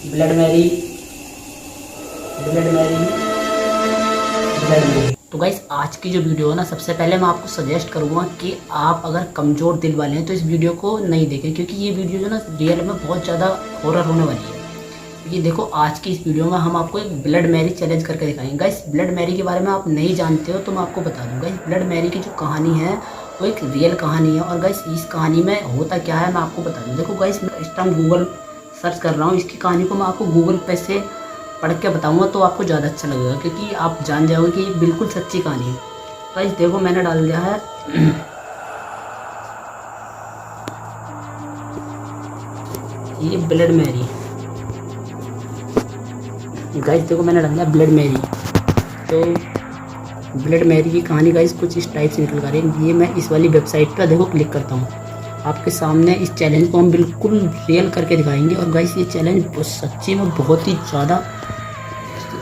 Blood Mary, blood Mary, blood Mary. तो guys आज की जो वीडियो है ना, सबसे पहले मैं आपको सजेस्ट करूँगा कि आप अगर कमज़ोर दिल वाले हैं तो इस वीडियो को नहीं देखें, क्योंकि ये वीडियो जो ना रियल में बहुत ज़्यादा हॉरर होने वाली है। क्योंकि देखो आज की इस वीडियो में हम आपको एक ब्लड मैरी चैलेंज करके दिखाएंगे। गाइस ब्लड मैरी के बारे में आप नहीं जानते हो तो मैं आपको बता दूँ। गाइस ब्लड मैरी की जो कहानी है वो एक रियल कहानी है, और गाइस इस कहानी में होता क्या है मैं आपको बता दूँ। देखो गाइस मैं इस टाइम गूगल सर्च कर रहा हूँ, इसकी कहानी को मैं आपको गूगल पे से पढ़ के बताऊंगा तो आपको ज़्यादा अच्छा लगेगा, क्योंकि आप जान जाओगे कि ये बिल्कुल सच्ची कहानी है। गाइस देखो मैंने डाल दिया है ये ब्लड मैरी। गाइस देखो मैंने डाल दिया ब्लड मैरी। तो ब्लड मैरी की कहानी गाइस कुछ इस टाइप से निकल कर रही है। ये मैं इस वाली वेबसाइट पर देखो क्लिक करता हूँ, आपके सामने इस चैलेंज को हम बिल्कुल रियल करके दिखाएंगे। और गाइस ये चैलेंज सच्ची में बहुत ही ज़्यादा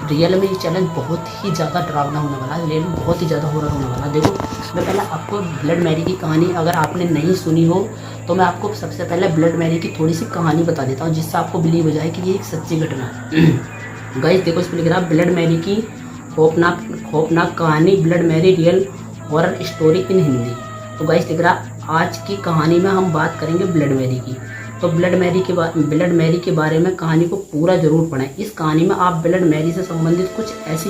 रियल में, ये चैलेंज बहुत ही ज़्यादा डरावना होने वाला है, लेकिन बहुत ही ज़्यादा हॉरर होने वाला है। देखो मैं पहले आपको ब्लड मैरी की कहानी अगर आपने नहीं सुनी हो तो मैं आपको सबसे पहले ब्लड मैरी की थोड़ी सी कहानी बता देता हूँ, जिससे आपको बिलीव हो जाए कि ये एक सच्ची घटना है। गाइस देखो इस पर लिख रहा है ब्लड मैरी की खौफनाक कहानी, blood Mary real horror story in Hindi. तो गाइस लिख रहा आज की कहानी में हम बात करेंगे ब्लड मैरी की। तो ब्लड मैरी के बारे में कहानी को पूरा जरूर पढ़ें। इस कहानी में आप ब्लड मैरी से संबंधित कुछ ऐसी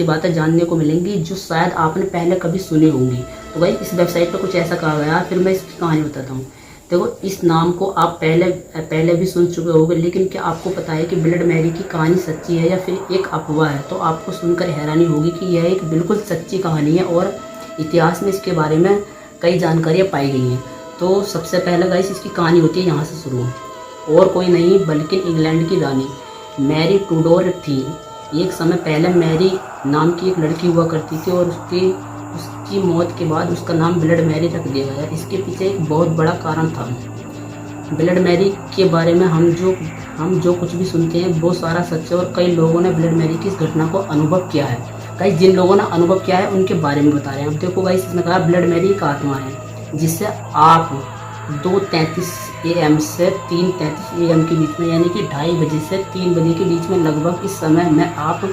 बातें जानने को मिलेंगी जो शायद आपने पहले कभी सुनी होंगी। तो भाई इस वेबसाइट पर कुछ ऐसा कहा गया, फिर मैं इसकी कहानी बताता हूँ। देखो इस नाम को आप पहले भी सुन चुके होंगे, लेकिन क्या आपको पता है कि ब्लड मैरी की कहानी सच्ची है या फिर एक अफवाह है? तो आपको सुनकर हैरानी होगी कि यह एक बिल्कुल सच्ची कहानी है और इतिहास में इसके बारे में कई जानकारियाँ पाई गई हैं। तो सबसे पहले गाइस इसकी कहानी होती है यहाँ से शुरू, और कोई नहीं बल्कि इंग्लैंड की रानी मैरी टूडोर थी। एक समय पहले मैरी नाम की एक लड़की हुआ करती थी, और उसकी मौत के बाद उसका नाम ब्लड मैरी रख दिया गया। इसके पीछे एक बहुत बड़ा कारण था। ब्लड मैरी के बारे में हम जो कुछ भी सुनते हैं वो सारा सच है, और कई लोगों ने ब्लड मैरी की इस घटना को अनुभव किया है। गाइस जिन लोगों ने अनुभव किया है उनके बारे में बता रहे हैं। अब देखो गाइस इसने कहा ब्लड मैरी एक आत्मा है जिससे आप 2:33 AM से 3:33 AM के बीच में, यानी कि 2:30 बजे से 3 बजे के बीच में लगभग इस समय में आप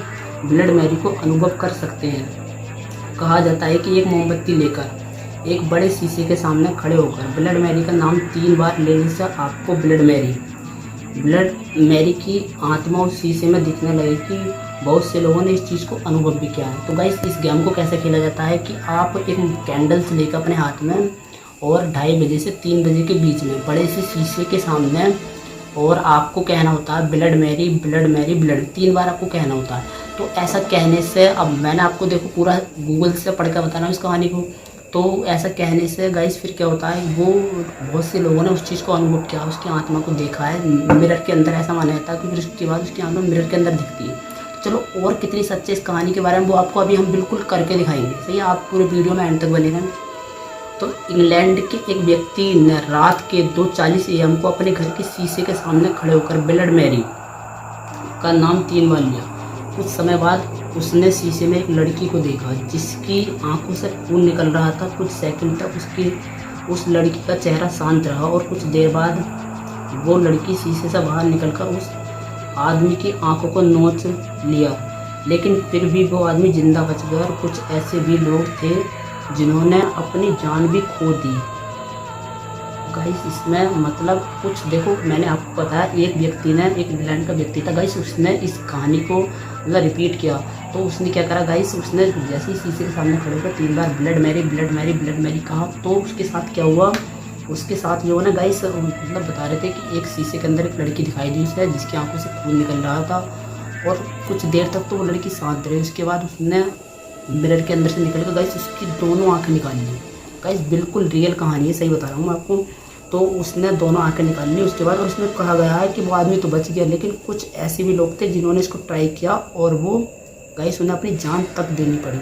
ब्लड मैरी को अनुभव कर सकते हैं। कहा जाता है कि एक मोमबत्ती लेकर एक बड़े शीशे के सामने खड़े होकर ब्लड मैरी का नाम 3 बार लेने से आपको ब्लड मैरी की आत्मा उस शीशे में दिखने लगेगी। बहुत से लोगों ने इस चीज़ को अनुभव भी किया है। तो गाइस इस गेम को कैसे खेला जाता है कि आप एक कैंडल्स लेकर अपने हाथ में और 2:30 बजे से 3 बजे के बीच में बड़े से शीशे के सामने, और आपको कहना होता है blood Mary blood Mary blood 3 बार आपको कहना होता है। तो ऐसा कहने से, अब मैंने आपको देखो पूरा गूगल से पढ़ कर बता रहा हूँ इस कहानी को, तो ऐसा कहने से गाइस फिर क्या होता है, वो बहुत से लोगों ने उस चीज़ को अनुभव किया, उसकी आत्मा को देखा है मिरर के अंदर। ऐसा माना जाता है कि फिर उसके बाद उसकी आत्मा मिरर के अंदर दिखती है। चलो और कितनी सच्ची इस कहानी के बारे में वो आपको अभी हम बिल्कुल करके दिखाएंगे। सही है, आप पूरे वीडियो में एंड तक बने रहें। तो इंग्लैंड के एक व्यक्ति ने रात के 2:40 AM को अपने घर के शीशे के सामने खड़े होकर ब्लड मैरी का नाम 3 बार लिया। कुछ समय बाद उसने शीशे में एक लड़की को देखा जिसकी आंखों से खून निकल रहा था। कुछ सेकंड तक उस लड़की का चेहरा शांत रहा, और कुछ देर बाद वो लड़की शीशे से बाहर निकलकर उस आदमी की आंखों को नोच लिया, लेकिन फिर भी वो आदमी जिंदा बच गया। और कुछ ऐसे भी लोग थे जिन्होंने अपनी जान भी खो दी। गाइस इसमें मतलब कुछ देखो, मैंने आपको बताया एक व्यक्ति ने, एक इंग्लैंड का व्यक्ति था गाइस, उसने इस कहानी को मतलब रिपीट किया। तो उसने क्या करा गाइस, उसने जैसे ही शीशे के सामने खड़े होकर 3 बार blood Mary blood Mary blood Mary कहा, तो उसके साथ क्या हुआ, उसके साथ जो है ना गाइस मतलब बता रहे थे कि एक शीशे के अंदर एक लड़की दिखाई दी उसे, जिसकी आंखों से खून निकल रहा था, और कुछ देर तक तो वो लड़की शांत रही। उसके बाद उसने मिरर के अंदर से निकल कर गाइस उसकी दोनों आंखें निकाल ली। गाइस बिल्कुल रियल कहानी है, सही बता रहा हूँ मैं आपको। तो उसने दोनों आंखें निकाल ली उसके बाद, और उसमें कहा गया है कि वो आदमी तो बच गया, लेकिन कुछ ऐसे भी लोग थे जिन्होंने इसको ट्राई किया और वो गाइस उन्हें अपनी जान तक देनी पड़ी।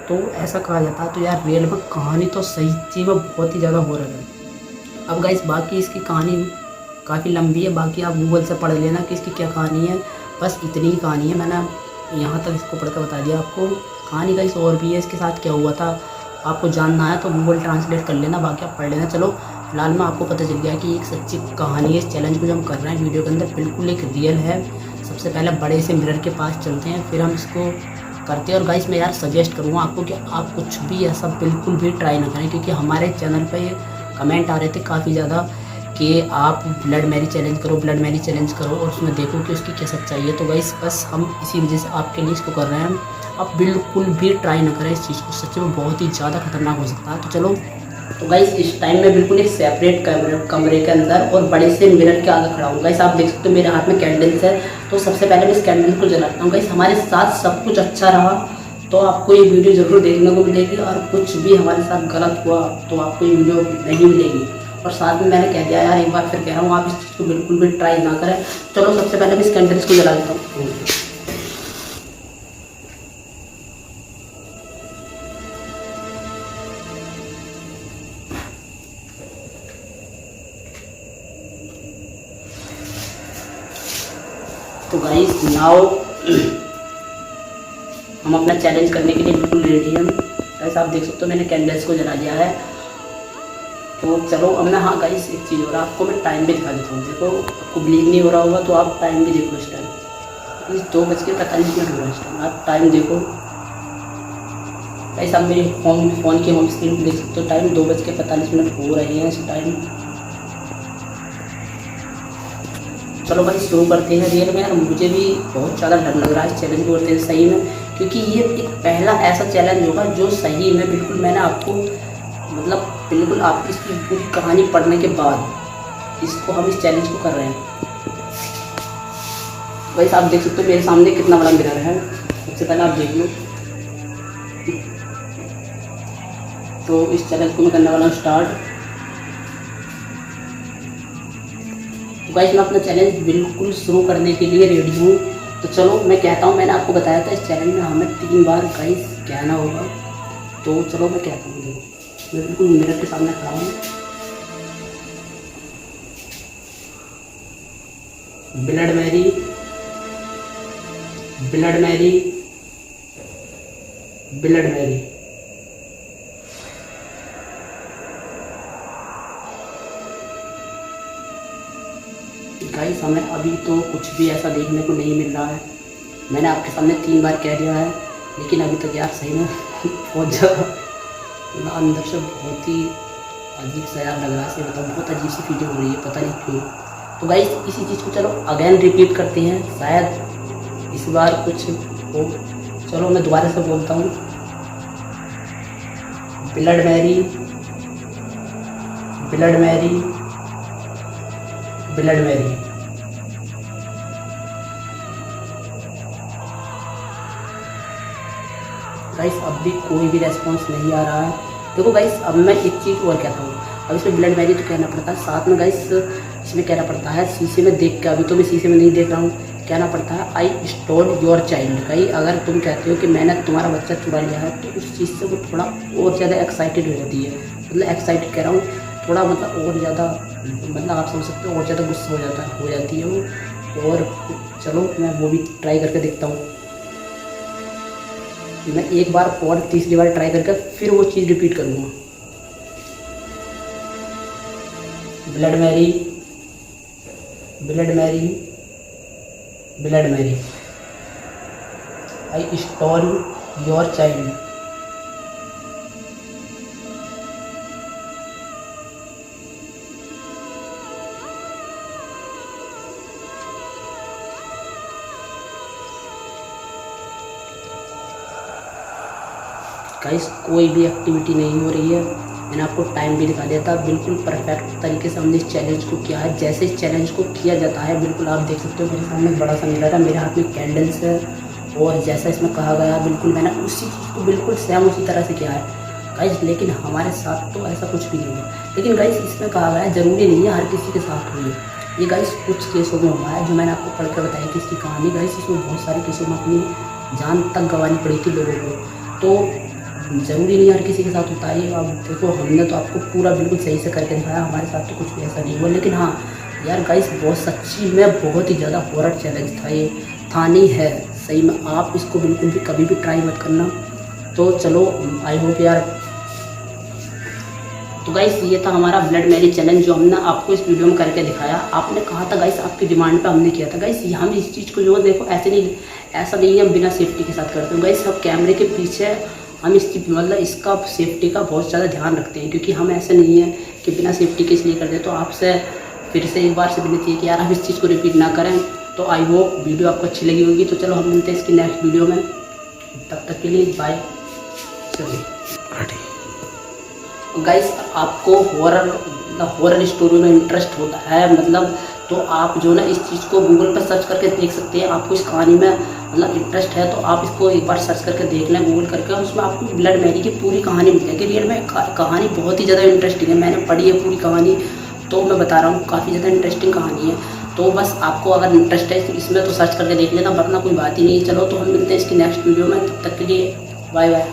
तो ऐसा कहा जाता है। तो यार रियल में कहानी तो सही चीज़ में बहुत ही ज़्यादा हॉरर है। अब गाइस बाकी इसकी कहानी काफ़ी लंबी है, बाकी आप गूगल से पढ़ लेना कि इसकी क्या कहानी है। बस इतनी ही कहानी है, मैंने यहाँ तक इसको पढ़कर बता दिया आपको। कहानी गाइस और भी है, इसके साथ क्या हुआ था आपको जानना है तो गूगल ट्रांसलेट कर लेना, बाकी आप पढ़ लेना। चलो फिलहाल में आपको पता चल गया कि एक सच्ची कहानी है। इस चैलेंज को जो हम कर रहे हैं वीडियो के अंदर बिल्कुल एक रियल है। सबसे पहले बड़े से मिरर के पास चलते हैं, फिर हम इसको करते हैं। और गाइस मैं यार सजेस्ट करूँगा आपको कि आप कुछ भी ऐसा बिल्कुल भी ट्राई ना करें, क्योंकि हमारे चैनल पे कमेंट आ रहे थे काफ़ी ज़्यादा कि आप ब्लड मैरी चैलेंज करो, ब्लड मैरी चैलेंज करो, और उसमें देखो कि उसकी क्या सच्चाई है। तो गाइस बस हम इसी वजह से आपके लिए इसको कर रहे हैं। आप बिल्कुल भी ट्राई ना करें इस चीज़ को, सच में बहुत ही ज़्यादा खतरनाक हो सकता है। तो चलो, तो गाइस इस टाइम में बिल्कुल एक सेपरेट कमरे के अंदर और बड़े से मिरर के आगे खड़ा हूँ। गाइस आप देख सकते हो मेरे हाथ में कैंडल्स है, तो सबसे पहले मैं इस कैंडल को जलाता हूँ। गाइस हमारे साथ सब कुछ अच्छा रहा तो आपको ये वीडियो ज़रूर देखने को मिलेगी, और कुछ भी हमारे साथ गलत हुआ तो आपको ये वीडियो नहीं मिलेगी। और साथ में मैंने कह दिया यार, एक बार फिर कह रहा हूँ, आप इस चीज़ को बिल्कुल भी ट्राई ना करें। चलो सबसे पहले मैं इस कैंडल्स को जला देता हूँ। तो गाइस नाउ हम अपना चैलेंज करने के लिए बिल्कुल रेडी हैं। गाइस आप देख सकते हो मैंने कैंडल्स को जला दिया है। तो चलो अब मैं, हाँ गाइस एक चीज़ और आपको मैं टाइम भी दिखा देता हूँ। देखो आपको बिलीव नहीं हो रहा होगा तो आप टाइम भी देखो। इस टाइम 2:45 हो रहा है। इस टाइम आप टाइम देखो। गाइस आप मेरे फ़ोन की होम स्क्रीन पर देख सकते हो, टाइम 2:45 हो रहे हैं इस टाइम। चलो भाई शुरू करते हैं। रियल में यार मुझे भी बहुत ज़्यादा डर लग रहा है इस चैलेंज को करते हैं सही में, क्योंकि ये एक पहला ऐसा चैलेंज होगा जो सही में बिल्कुल मैंने आपको, मतलब बिल्कुल आप इसकी पूरी कहानी पढ़ने के बाद इसको हम इस चैलेंज को कर रहे हैं। वैसे आप देख सकते हो मेरे सामने कितना बड़ा मिरर है। सबसे पहले आप देख लो। तो इस चैलेंज को मैं करने वाला हूँ स्टार्ट। गाइस मैं अपना चैलेंज बिल्कुल शुरू करने के लिए रेडी हूँ। तो चलो मैं कहता हूँ, मैंने आपको बताया था इस चैलेंज में हमें 3 बार गाइस कहना होगा। तो चलो मैं कहता हूँ, देखो मैं बिल्कुल मिरर के सामने खड़ा हूँ। Blood Mary, blood Mary, blood Mary. Guys हमें अभी तो कुछ भी ऐसा देखने को नहीं मिल रहा है। मैंने आपके सामने 3 बार कह दिया है, लेकिन अभी तक यार सही में बहुत ज़्यादा अंदर से बहुत ही अजीब सा यार लग रहा है। मतलब बहुत अजीब सी फीलिंग हो रही है, पता नहीं क्यों। तो गाइस इसी चीज़ को चलो अगेन रिपीट करते हैं, शायद इस बार कुछ हो। चलो मैं दोबारा से बोलता हूँ, blood Mary, blood Mary, blood Mary. Guys अब भी कोई भी रेस्पॉन्स नहीं आ रहा है। देखो गाइस अब मैं एक चीज़ और कहता हूँ, अब इसमें ब्लड मैरी तो कहना पड़ता है, साथ में गाइस इसमें कहना पड़ता है शीशे में देख के। अभी तो मैं शीशे में नहीं देख रहा हूँ, कहना पड़ता है आई स्टोल योर चाइल्ड। कहीं अगर तुम कहते हो कि मैंने तुम्हारा बच्चा चुरा लिया है तो उस चीज़ से वो थोड़ा और ज़्यादा एक्साइटेड हो जाती है। मतलब एक्साइटेड कह रहा हूँ, थोड़ा मतलब और ज़्यादा, मतलब आप समझ सकते हो, और ज़्यादा गुस्सा हो जाती है वो। और चलो मैं वो भी ट्राई करके देखता हूँ। मैं एक बार और तीसरी बार ट्राई करके फिर वो चीज़ रिपीट करूँगा। Blood Mary, blood Mary, blood Mary, I stole your child. Guys कोई भी एक्टिविटी नहीं हो रही है। मैंने आपको टाइम भी दिखा दिया था, बिल्कुल परफेक्ट तरीके से हमने इस चैलेंज को किया है जैसे इस चैलेंज को किया जाता है। बिल्कुल आप देख सकते हो मेरे सामने बड़ा सा मिरर है, मेरे हाथ में कैंडल्स है, और जैसा इसमें कहा गया बिल्कुल मैंने उसी चीज़ को बिल्कुल सेम उसी तरह से किया है गाइस। लेकिन हमारे साथ तो ऐसा कुछ भी नहीं हुआ। लेकिन गाइस इसमें कहा गया है ज़रूरी नहीं है हर किसी के साथ हुई है। ये गाइस कुछ केसों में हुआ है जो मैंने आपको पढ़ कर बताया कि इसकी कहानी। गाइस इसमें बहुत सारे केसों में अपनी जान तक गंवानी पड़ी थी लोगों को। तो ज़रूरी नहीं हर किसी के साथ होता है। अब देखो हमने तो आपको पूरा बिल्कुल सही से करके दिखाया, हमारे साथ तो कुछ भी ऐसा नहीं हुआ। लेकिन हाँ यार गाइस बहुत सच्ची में बहुत ही ज़्यादा हॉरर चैलेंज था ये, था नहीं है सही में। आप इसको बिल्कुल भी कभी भी ट्राई मत करना। तो चलो आई होप यार तो गाइस ये था हमारा ब्लड मैरिज चैलेंज जो हमने आपको इस वीडियो में करके दिखाया। आपने कहा था गाइस, आपकी डिमांड पे हमने किया था गाइस। हम इस चीज़ को जो देखो ऐसा नहीं है हम बिना सेफ्टी के साथ करते हैं गाइस। सब कैमरे के पीछे हम मतलब इसका सेफ्टी का बहुत ज़्यादा ध्यान रखते हैं, क्योंकि हम ऐसे नहीं है कि बिना सेफ्टी के इसलिए करते। तो आपसे फिर से एक बार से विनती है कि यार हम इस चीज़ को रिपीट ना करें। तो आई होप वीडियो आपको अच्छी लगी होगी। तो चलो हम मिलते हैं इसकी नेक्स्ट वीडियो में, तब तक के लिए बाय। गाइस आपको हॉरर स्टोरी में इंटरेस्ट होता है मतलब, तो आप जो ना इस चीज़ को गूगल पर सर्च करके देख सकते हैं। आपको इस कहानी में मतलब इंटरेस्ट है तो आप इसको एक बार सर्च करके देख लें गूगल करके, उसमें आपको ब्लड मैरी की पूरी कहानी मिल जाएगी। रियल में कहानी बहुत ही ज़्यादा इंटरेस्टिंग है, मैंने पढ़ी है पूरी कहानी, तो मैं बता रहा हूँ काफ़ी ज़्यादा इंटरेस्टिंग कहानी है। तो बस आपको अगर इंटरेस्ट है इसमें तो सर्च करके देख लेना, वरना कोई बात ही नहीं। चलो तो हम मिलते हैं इसकी नेक्स्ट वीडियो में, तब तक के लिए बाय बाय।